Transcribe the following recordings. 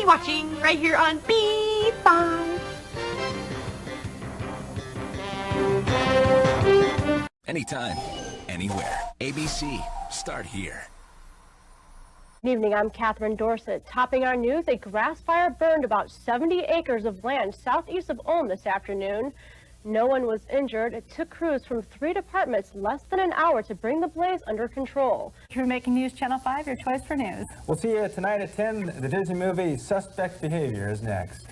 watching right here on B5. Anytime, anywhere. ABC. Start here. Good evening, I'm Catherine Dorset. Topping our news, a grass fire burned about 70 acres of land southeast of Ulm this afternoon. No one was injured. It took crews from 3 departments less than an hour to bring the blaze under control. You're making News Channel 5 your choice for news. We'll see you tonight at 10. The Disney movie Suspect Behavior is next.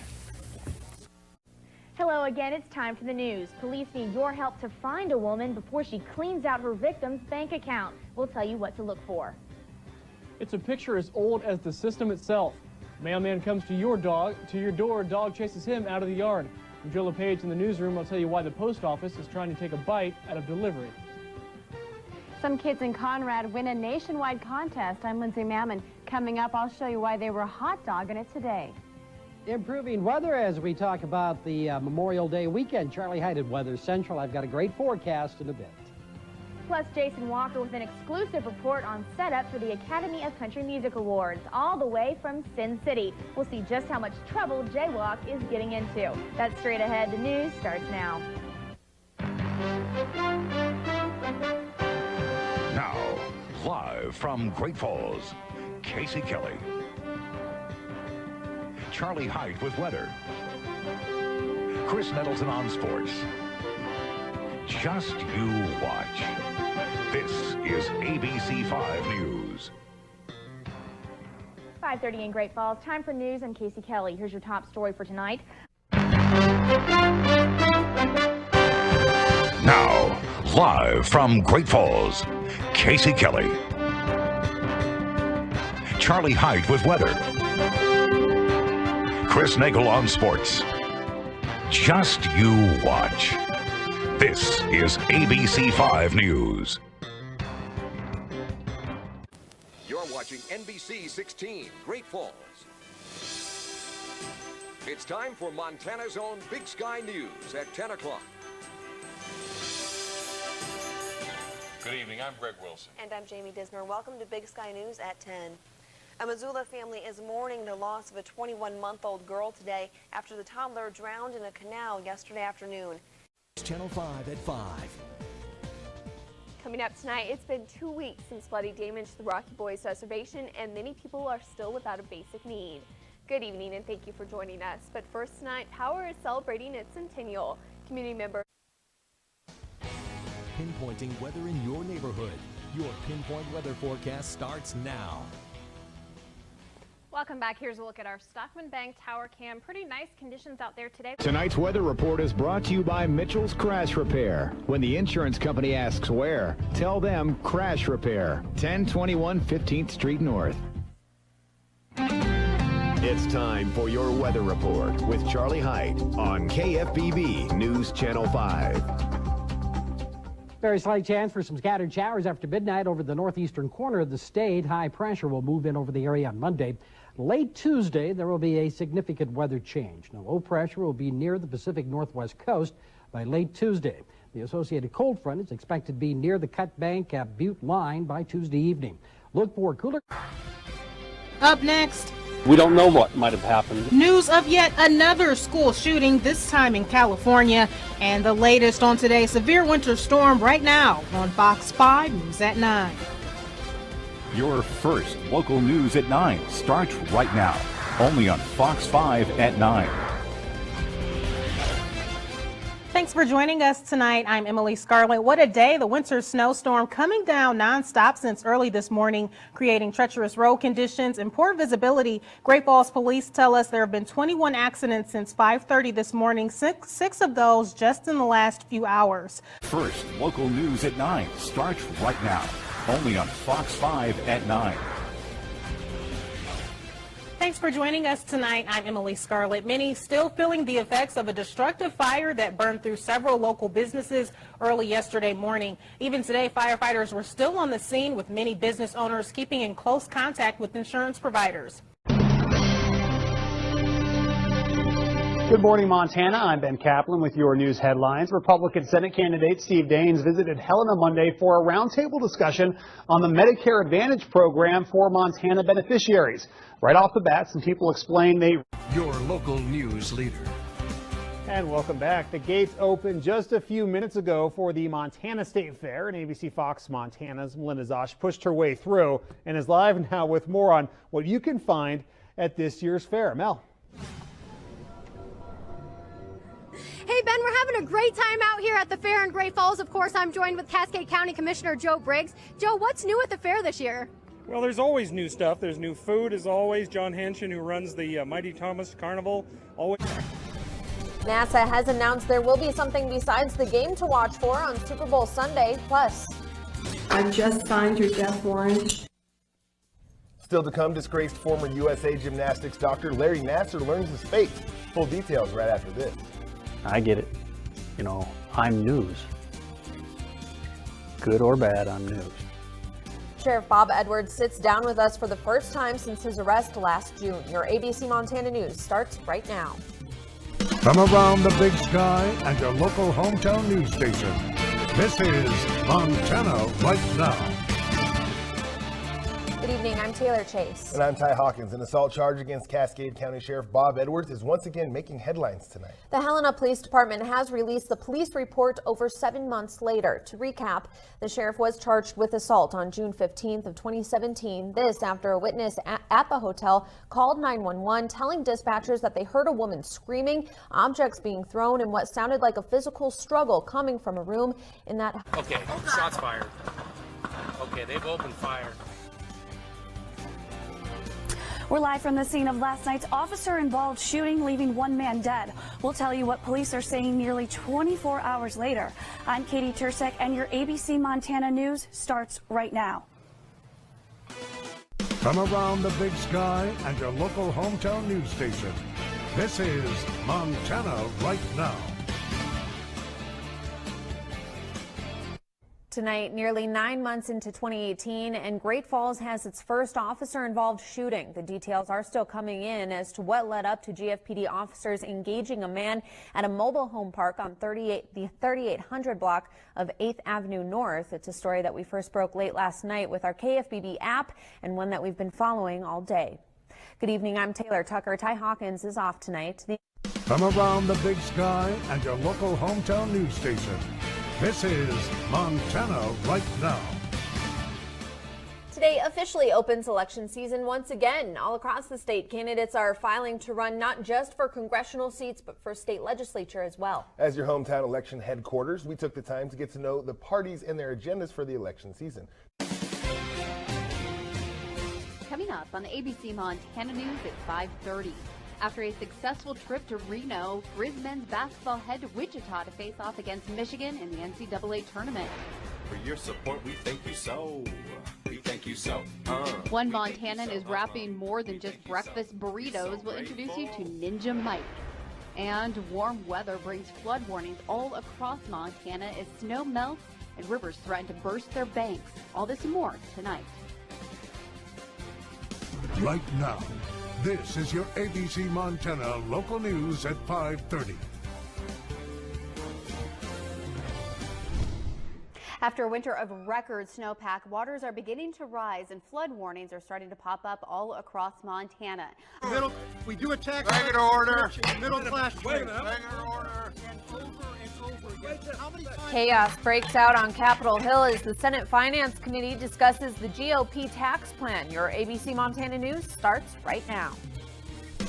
Hello again, it's time for the news. Police need your help to find a woman before she cleans out her victim's bank account. We'll tell you what to look for. It's a picture as old as the system itself. Mailman comes to your door, dog chases him out of the yard. Joe LePage in the newsroom will tell you why the post office is trying to take a bite out of delivery. Some kids in Conrad win a nationwide contest. I'm Lindsay Mammon. Coming up, I'll show you why they were hot dogging it today. Improving weather as we talk about the Memorial Day weekend. Charlie Hyde at Weather Central. I've got a great forecast in a bit. Plus, Jason Walker with an exclusive report on setup for the Academy of Country Music Awards, all the way from Sin City. We'll see just how much trouble Jaywalk is getting into. That's straight ahead. The news starts now. Now, live from Great Falls, Casey Kelly. Charlie Hyde with weather. Chris Nettleton on sports. Just you watch. This is ABC 5 News. 5:30 in Great Falls. Time for news. I'm Casey Kelly. Here's your top story for tonight. Now, live from Great Falls, Casey Kelly. Charlie Hyde with weather. Chris Nagel on sports. Just you watch. This is ABC 5 News. You're watching NBC 16, Great Falls. It's time for Montana's own Big Sky News at 10 o'clock. Good evening, I'm Greg Wilson. And I'm Jamie Disner. Welcome to Big Sky News at 10. A Missoula family is mourning the loss of a 21-month-old girl today after the toddler drowned in a canal yesterday afternoon. Channel 5 at 5. Coming up tonight, it's been 2 weeks since flooding damaged the Rocky Boys Reservation, and many people are still without a basic need. Good evening, and thank you for joining us. But first tonight, Power is celebrating its centennial. Community member Pinpointing weather in your neighborhood. Your Pinpoint Weather Forecast starts now. Welcome back. Here's a look at our Stockman Bank Tower Cam. Pretty nice conditions out there today. Tonight's weather report is brought to you by Mitchell's Crash Repair. When the insurance company asks where, tell them Crash Repair, 1021 15th Street North. It's time for your weather report with Charlie Hyde on KFBB News Channel 5. Very slight chance for some scattered showers after midnight over the northeastern corner of the state. High pressure will move in over the area on Monday. Late Tuesday, there will be a significant weather change. Now, low pressure will be near the Pacific Northwest coast by late Tuesday. The associated cold front is expected to be near the Cut Bank at Butte line by Tuesday evening. Look for cooler. Up next, we don't know what might have happened. news of yet another school shooting, this time in California, and the latest on today's severe winter storm right now on Fox 5 News at 9. Your first local news at 9 starts right now, only on Fox 5 at 9. Thanks for joining us tonight. I'm Emily Scarlett. What a day. The winter snowstorm coming down nonstop since early this morning, creating treacherous road conditions and poor visibility. Great Falls police tell us there have been 21 accidents since 5:30 this morning, six of those just in the last few hours. First local news at 9 starts right now, only on Fox 5 at 9. Thanks for joining us tonight. I'm Emily Scarlett. Many still feeling the effects of a destructive fire that burned through several local businesses early yesterday morning. Even today, firefighters were still on the scene, with many business owners keeping in close contact with insurance providers. Good morning, Montana. I'm Ben Kaplan with your news headlines. Republican Senate candidate Steve Daines visited Helena Monday for a roundtable discussion on the Medicare Advantage program for Montana beneficiaries. Right off the bat, some people explain they... Your local news leader. And welcome back. The gates opened just a few minutes ago for the Montana State Fair, and ABC Fox Montana's Melinda Zosh pushed her way through and is live now with more on what you can find at this year's fair. Mel. Hey, Ben, we're having a great time out here at the fair in Great Falls. Of course, I'm joined with Cascade County Commissioner Joe Briggs. Joe, what's new at the fair this year? Well, there's always new stuff. There's new food, as always. John Henshin, who runs the Mighty Thomas Carnival, always... NASA has announced there will be something besides the game to watch for on Super Bowl Sunday. Plus, I've just signed your death warrant. Still to come, disgraced former USA gymnastics doctor Larry Nassar learns his fate. Full details right after this. I get it. You know, I'm news. Good or bad, I'm news. Sheriff Bob Edwards sits down with us for the first time since his arrest last June. Your ABC Montana News starts right now. From around the big sky and your local hometown news station, this is Montana Right Now. Good evening, I'm Taylor Chase. And I'm Ty Hawkins. An assault charge against Cascade County Sheriff Bob Edwards is once again making headlines tonight. The Helena Police Department has released the police report over 7 months later. To recap, the sheriff was charged with assault on June 15th of 2017. This after a witness at the hotel called 911 telling dispatchers that they heard a woman screaming, objects being thrown, and what sounded like a physical struggle coming from a room in that... Okay, shots fired. Okay, they've opened fire. We're live from the scene of last night's officer-involved shooting, leaving one man dead. We'll tell you what police are saying nearly 24 hours later. I'm Katie Tursek, and your ABC Montana News starts right now. From around the big sky and your local hometown news station, this is Montana Right Now. Tonight, nearly 9 months into 2018, and Great Falls has its first officer-involved shooting. The details are still coming in as to what led up to GFPD officers engaging a man at a mobile home park on the 3800 block of 8th Avenue North. It's a story that we first broke late last night with our KFBB app and one that we've been following all day. Good evening, I'm Taylor Tucker. Ty Hawkins is off tonight. From around the big sky and your local hometown news station, this is Montana Right Now. Today officially opens election season once again. All across the state, candidates are filing to run not just for congressional seats, but for state legislature as well. As your hometown election headquarters, we took the time to get to know the parties and their agendas for the election season. Coming up on the ABC Montana News at 5:30. After a successful trip to Reno, Grizz men's basketball head to Wichita to face off against Michigan in the NCAA tournament. For your support, we thank you so. We thank you so. One Montanan is wrapping more than just breakfast burritos. We'll introduce you to Ninja Mike. And warm weather brings flood warnings all across Montana as snow melts and rivers threaten to burst their banks. All this and more tonight. Right now, this is your ABC Montana local news at 5:30. After a winter of record snowpack, waters are beginning to rise and flood warnings are starting to pop up all across Montana. Middle, we do attack. Bang it order. Middle class. Bang it order. Chaos breaks out on Capitol Hill as the Senate Finance Committee discusses the GOP tax plan. Your ABC Montana News starts right now.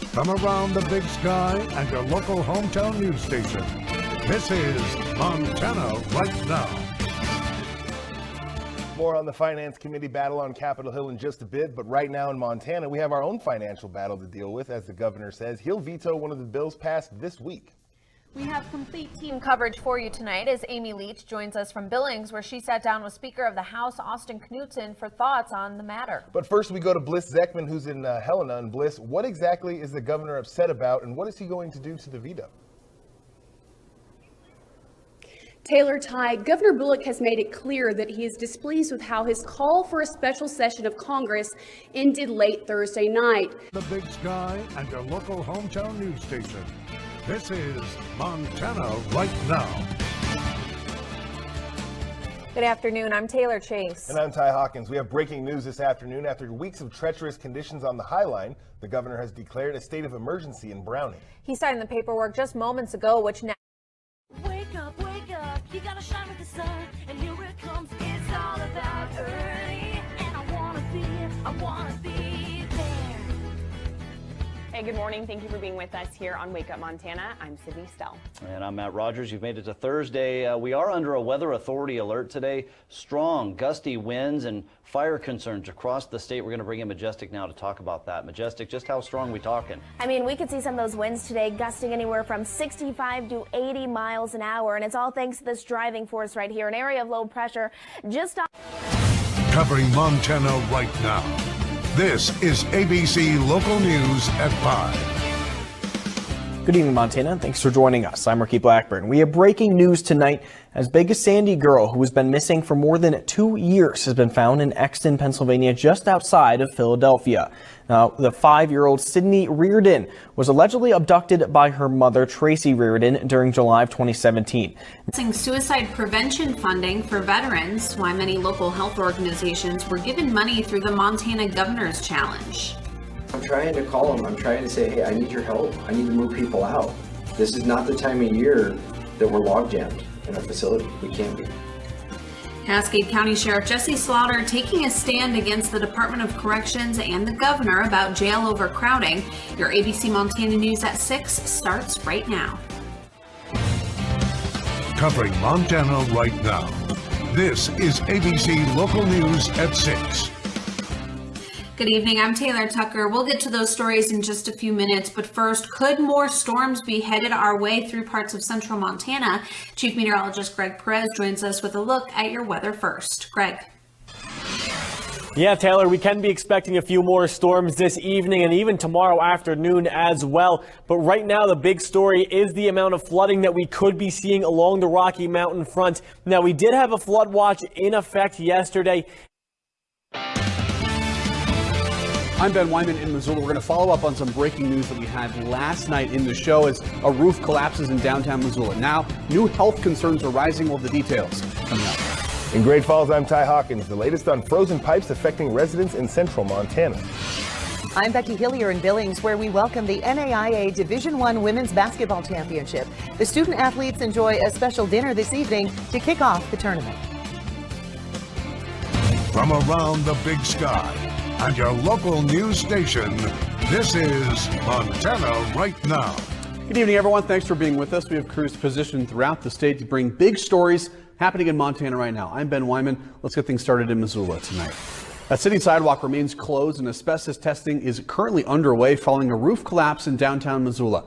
From around the big sky and your local hometown news station, this is Montana Right Now. More on the Finance Committee battle on Capitol Hill in just a bit, but right now in Montana, we have our own financial battle to deal with, as the governor says he'll veto one of the bills passed this week. We have complete team coverage for you tonight as Amy Leach joins us from Billings, where she sat down with Speaker of the House Austin Knudsen for thoughts on the matter. But first we go to Bliss Zeckman, who's in Helena. And Bliss, what exactly is the governor upset about, and what is he going to do to the veto? Taylor Ty, Governor Bullock has made it clear that he is displeased with how his call for a special session of Congress ended late Thursday night. The big sky and your local hometown news station. This is Montana Right Now. Good afternoon. I'm Taylor Chase. And I'm Ty Hawkins. We have breaking news this afternoon. After weeks of treacherous conditions on the High Line, the governor has declared a state of emergency in Browning. He signed the paperwork just moments ago, which now... Wake up, you gotta shine with the sun, and here it comes, it's all about early, and I wanna be there. Hey, good morning. Thank you for being with us here on Wake Up Montana. I'm Sydney Stell. And I'm Matt Rogers. You've made it to Thursday. We are under a weather authority alert today. Strong, gusty winds and fire concerns across the state. We're going to bring in Majestic now to talk about that. Majestic, just how strong are we talking? I mean, we could see some of those winds today gusting anywhere from 65 to 80 miles an hour. And it's all thanks to this driving force right here, an area of low pressure just off. Covering Montana right now. This is ABC Local News at 5. Good evening, Montana. Thanks for joining us. I'm Ricky Blackburn. We have breaking news tonight as big as Sandy girl who has been missing for more than 2 years has been found in Exton, Pennsylvania, just outside of Philadelphia. Now, the 5-year-old Sydney Reardon was allegedly abducted by her mother, Tracy Reardon, during July of 2017. Suicide prevention funding for veterans, why many local health organizations were given money through the Montana Governor's Challenge. I'm trying to call them. I'm trying to say, hey, I need your help. I need to move people out. This is not the time of year that we're log jammed in a facility. We can't be. Cascade County Sheriff Jesse Slaughter taking a stand against the Department of Corrections and the governor about jail overcrowding. Your ABC Montana News at 6 starts right now. Covering Montana right now. This is ABC Local News at 6. Good evening, I'm Taylor Tucker. We'll get to those stories in just a few minutes, but first, could more storms be headed our way through parts of central Montana? Chief Meteorologist Greg Perez joins us with a look at your weather first. Greg. Yeah, Taylor, we can be expecting a few more storms this evening and even tomorrow afternoon as well. But right now, the big story is the amount of flooding that we could be seeing along the Rocky Mountain front. Now, we did have a flood watch in effect yesterday. I'm Ben Wyman in Missoula. We're going to follow up on some breaking news that we had last night in the show as a roof collapses in downtown Missoula. Now, new health concerns are rising. Well, the details coming up. In Great Falls, I'm Ty Hawkins. The latest on frozen pipes affecting residents in central Montana. I'm Becky Hillier in Billings, where we welcome the NAIA Division I Women's Basketball Championship. The student athletes enjoy a special dinner this evening to kick off the tournament. From around the big sky and your local news station, this is Montana Right Now. Good evening, everyone. Thanks for being with us. We have crews positioned throughout the state to bring big stories happening in Montana right now. I'm Ben Wyman. Let's get things started in Missoula tonight. A city sidewalk remains closed and asbestos testing is currently underway following a roof collapse in downtown Missoula.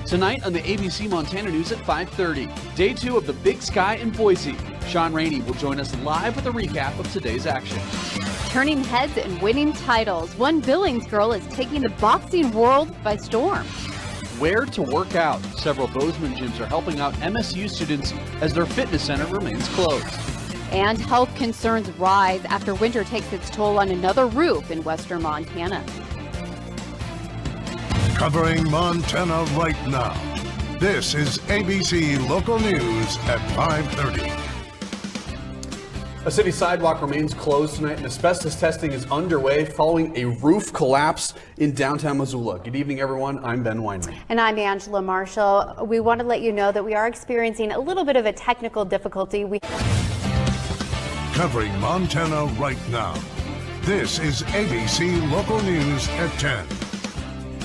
Tonight on the ABC Montana News at 5:30, day 2 of the Big Sky in Boise. Sean Rainey will join us live with a recap of today's action. Turning heads and winning titles, one Billings girl is taking the boxing world by storm. Where to work out. Several Bozeman gyms are helping out MSU students as their fitness center remains closed. And health concerns rise after winter takes its toll on another roof in western Montana. Covering Montana right now. This is ABC Local News at 5:30. A city sidewalk remains closed tonight and asbestos testing is underway following a roof collapse in downtown Missoula. Good evening, everyone. I'm Ben Weinman. And I'm Angela Marshall. We want to let you know that we are experiencing a little bit of a technical difficulty. Covering Montana right now. This is ABC Local News at 10.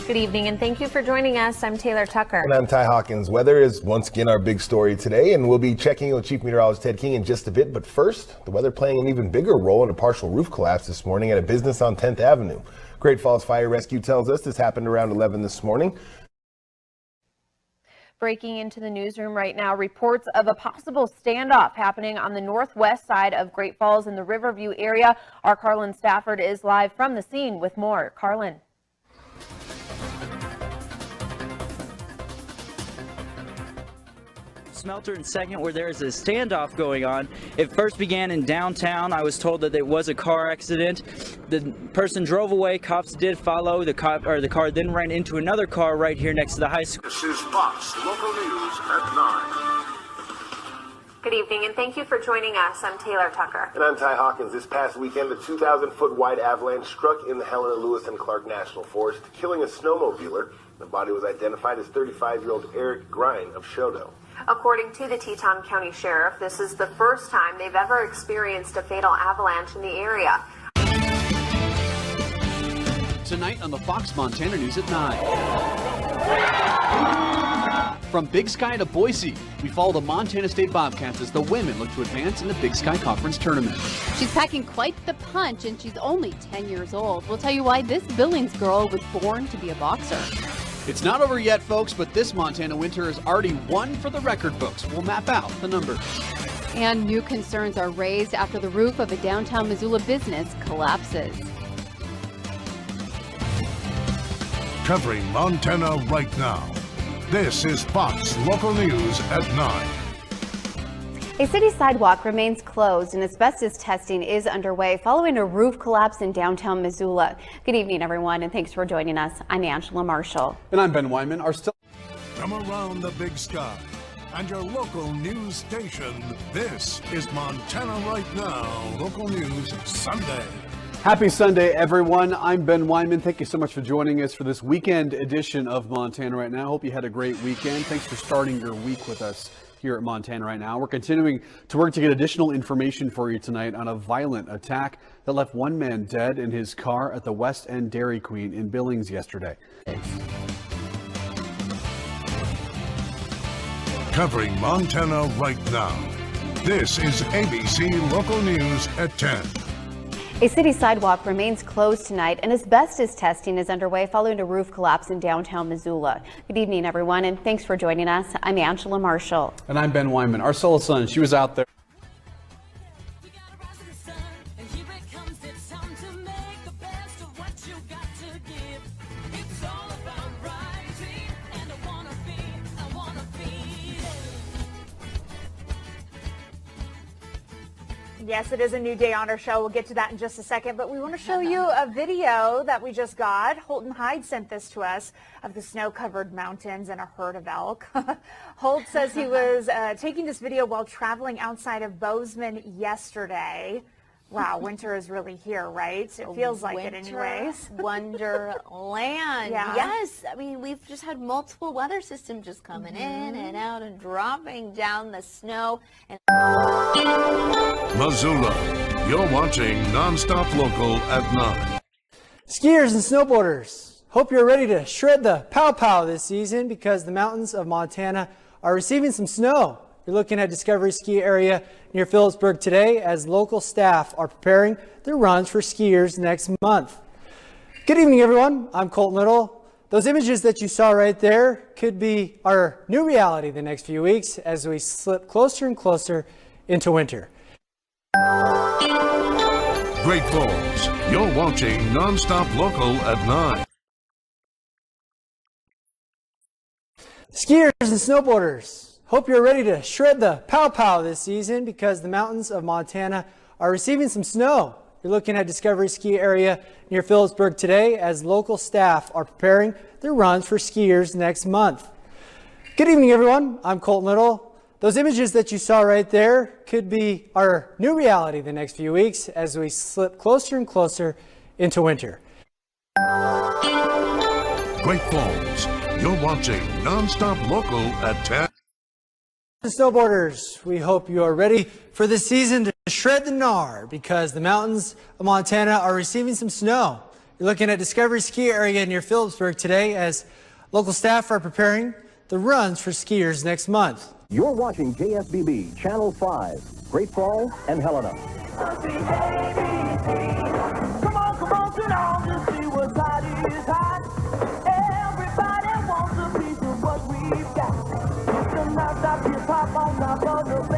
Good evening, and thank you for joining us. I'm Taylor Tucker. And I'm Ty Hawkins. Weather is once again our big story today, and we'll be checking in with Chief Meteorologist Ted King in just a bit. But first, the weather playing an even bigger role in a partial roof collapse this morning at a business on 10th Avenue. Great Falls Fire Rescue tells us this happened around 11 this morning. Breaking into the newsroom right now, reports of a possible standoff happening on the northwest side of Great Falls in the Riverview area. Our Carlin Stafford is live from the scene with more. Carlin. Smelter and 2nd, where there is a standoff going on. It first began in downtown. I was told that it was a car accident. The person drove away. Cops did follow. The car then ran into another car right here next to the high school. This is Fox Local News at 9. Good evening, and thank you for joining us. I'm Taylor Tucker. And I'm Ty Hawkins. This past weekend, a 2,000-foot wide avalanche struck in the Helena, Lewis, and Clark National Forest, killing a snowmobiler. The body was identified as 35-year-old Eric Grine of Shodo. According to the Teton County Sheriff, this is the first time they've ever experienced a fatal avalanche in the area. Tonight on the Fox Montana News at 9. From Big Sky to Boise, we follow the Montana State Bobcats as the women look to advance in the Big Sky Conference Tournament. She's packing quite the punch, and she's only 10 years old. We'll tell you why this Billings girl was born to be a boxer. It's not over yet, folks, but this Montana winter is already one for the record books. We'll map out the numbers. And new concerns are raised after the roof of a downtown Missoula business collapses. Covering Montana right now. This is Fox Local News at 9. A city sidewalk remains closed and asbestos testing is underway following a roof collapse in downtown Missoula. Good evening, everyone, and thanks for joining us. I'm Angela Marshall. And I'm Ben Wyman. From around the big sky and your local news station, this is Montana Right Now, Local News Sunday. Happy Sunday, everyone. I'm Ben Wyman. Thank you so much for joining us for this weekend edition of Montana Right Now. Hope you had a great weekend. Thanks for starting your week with us here at Montana Right Now. We're continuing to work to get additional information for you tonight on a violent attack that left one man dead in his car at the West End Dairy Queen in Billings yesterday. Covering Montana right now, this is ABC Local News at 10. A city sidewalk remains closed tonight and asbestos testing is underway following a roof collapse in downtown Missoula. Good evening, everyone, and thanks for joining us. I'm Angela Marshall. And I'm Ben Wyman. Our Soul Son, she was out there. Yes, it is a new day on our show. We'll get to that in just a second, but we want to show you a video that we just got. Holton Hyde sent this to us of the snow-covered mountains and a herd of elk. Holt says he was taking this video while traveling outside of Bozeman yesterday. Wow, winter is really here, right? It feels like it anyways. Wonderland. Yeah. Yes, I mean, we've just had multiple weather systems just coming in and out and dropping down the snow. And Missoula, you're watching Nonstop Local at 9. Skiers and snowboarders, hope you're ready to shred the pow-pow this season because the mountains of Montana are receiving some snow. You're looking at Discovery Ski Area near Phillipsburg today as local staff are preparing their runs for skiers next month. Good evening, everyone. I'm Colton Little. Those images that you saw right there could be our new reality the next few weeks as we slip closer and closer into winter. Great Falls, you're watching Nonstop Local at 9. Skiers and snowboarders, hope you're ready to shred the pow-pow this season because the mountains of Montana are receiving some snow. You're looking at Discovery Ski Area near Phillipsburg today as local staff are preparing their runs for skiers next month. Good evening, everyone. I'm Colton Little. Those images that you saw right there could be our new reality the next few weeks as we slip closer and closer into winter. Great Falls, you're watching Nonstop Local at 10. Snowboarders, we hope you are ready for this season to shred the gnar because the mountains of Montana are receiving some snow. You're looking at Discovery Ski Area near Phillipsburg today as local staff are preparing the runs for skiers next month. You're watching KFBB Channel 5, Great Falls and Helena. Come on, sit down and see what's hot is hot. Everybody wants a piece of what we've got. It's the non-stop hip-hop on top of the